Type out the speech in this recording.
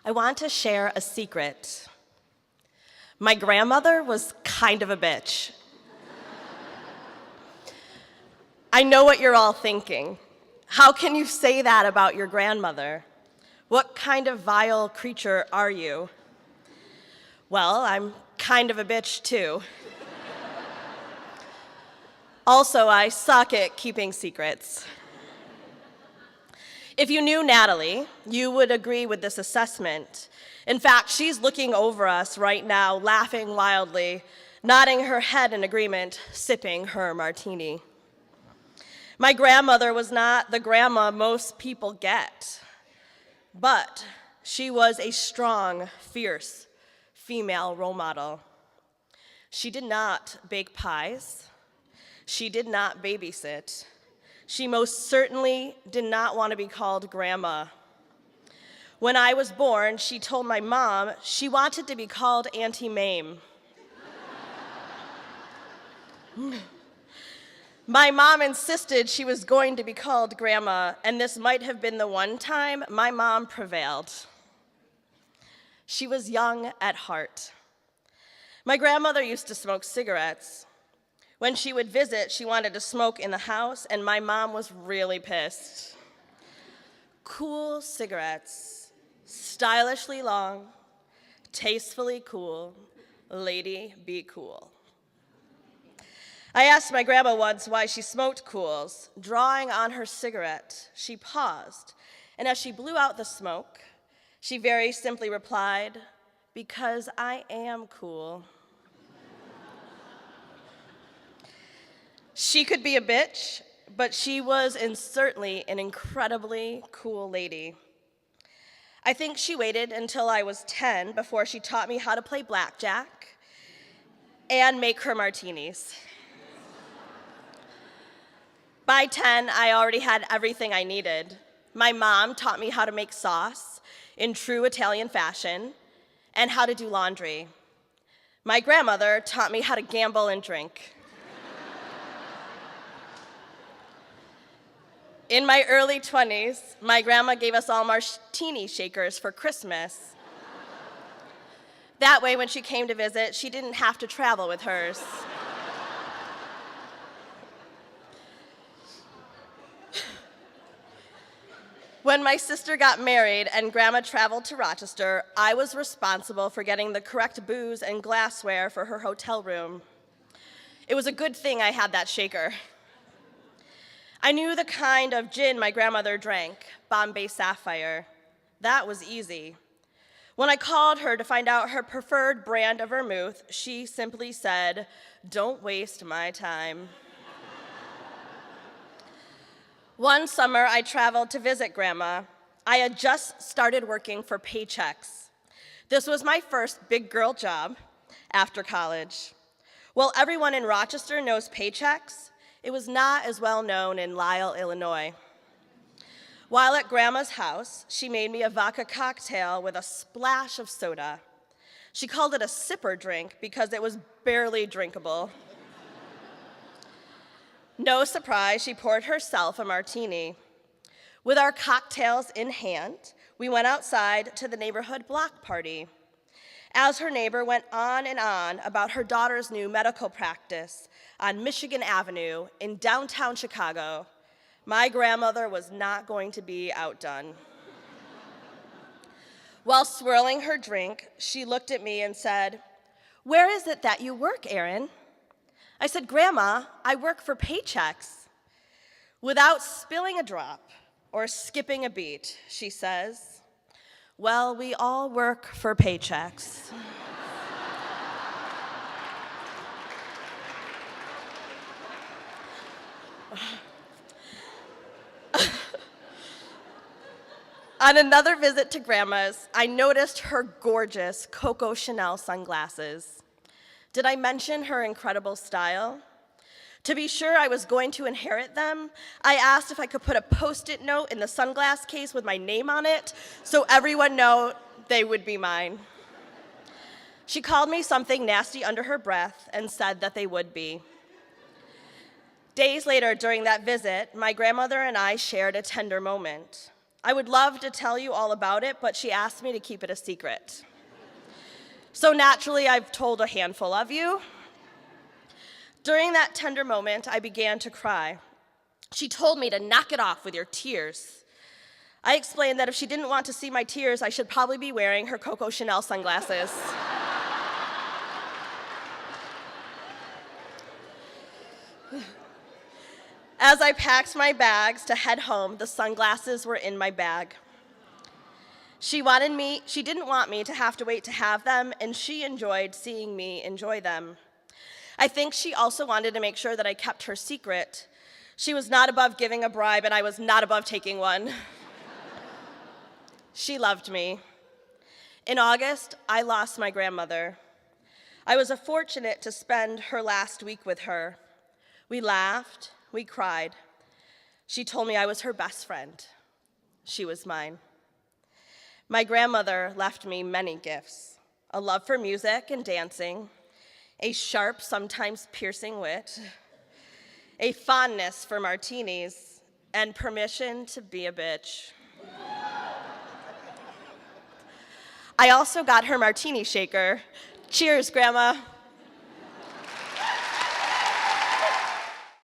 I want to share a secret. My grandmother was kind of a bitch. I know what you're all thinking. How can you say that about your grandmother? What kind of vile creature are you? Well, I'm kind of a bitch too. Also, I suck at keeping secrets. If you knew Natalie, you would agree with this assessment. In fact, she's looking over us right now, laughing wildly, nodding her head in agreement, sipping her martini. My grandmother was not the grandma most people get, but she was a strong, fierce female role model. She did not bake pies. She did not babysit. She most certainly did not want to be called grandma. When I was born, she told my mom she wanted to be called Auntie Mame. My mom insisted she was going to be called grandma, and this might have been the one time my mom prevailed. She was young at heart. My grandmother used to smoke cigarettes. When she would visit, she wanted to smoke in the house, and my mom was really pissed. Cool cigarettes, stylishly long, tastefully cool, lady be cool. I asked my grandma once why she smoked Cools. Drawing on her cigarette, she paused, and as she blew out the smoke, she very simply replied, "Because I am cool." She could be a bitch, but she was certainly an incredibly cool lady. I think she waited until I was 10 before she taught me how to play blackjack and make her martinis. By 10, I already had everything I needed. My mom taught me how to make sauce in true Italian fashion and how to do laundry. My grandmother taught me how to gamble and drink. In my early 20s, my grandma gave us all martini shakers for Christmas. That way, when she came to visit, she didn't have to travel with hers. When my sister got married and Grandma traveled to Rochester, I was responsible for getting the correct booze and glassware for her hotel room. It was a good thing I had that shaker. I knew the kind of gin my grandmother drank, Bombay Sapphire. That was easy. When I called her to find out her preferred brand of vermouth, she simply said, "Don't waste my time." One summer, I traveled to visit Grandma. I had just started working for Paychex. This was my first big girl job after college. While everyone in Rochester knows Paychex, it was not as well known in Lisle, Illinois. While at Grandma's house, she made me a vodka cocktail with a splash of soda. She called it a sipper drink because it was barely drinkable. No surprise, she poured herself a martini. With our cocktails in hand, we went outside to the neighborhood block party. As her neighbor went on and on about her daughter's new medical practice on Michigan Avenue in downtown Chicago, my grandmother was not going to be outdone. While swirling her drink, she looked at me and said, "Where is it that you work, Erin?" I said, "Grandma, I work for Paychex." Without spilling a drop or skipping a beat, she says, "Well, we all work for Paychex." On another visit to Grandma's, I noticed her gorgeous Coco Chanel sunglasses. Did I mention her incredible style? To be sure I was going to inherit them, I asked if I could put a Post-it note in the sunglass case with my name on it so everyone knew they would be mine. She called me something nasty under her breath and said that they would be. Days later during that visit, my grandmother and I shared a tender moment. I would love to tell you all about it, but she asked me to keep it a secret. So naturally, I've told a handful of you. During that tender moment, I began to cry. She told me to knock it off with your tears. I explained that if she didn't want to see my tears, I should probably be wearing her Coco Chanel sunglasses. As I packed my bags to head home, the sunglasses were in my bag. She didn't want me to have to wait to have them, and she enjoyed seeing me enjoy them. I think she also wanted to make sure that I kept her secret. She was not above giving a bribe, and I was not above taking one. She loved me. In August, I lost my grandmother. I was fortunate to spend her last week with her. We laughed, we cried. She told me I was her best friend. She was mine. My grandmother left me many gifts: a love for music and dancing, a sharp, sometimes piercing wit, a fondness for martinis, and permission to be a bitch. I also got her martini shaker. Cheers, Grandma.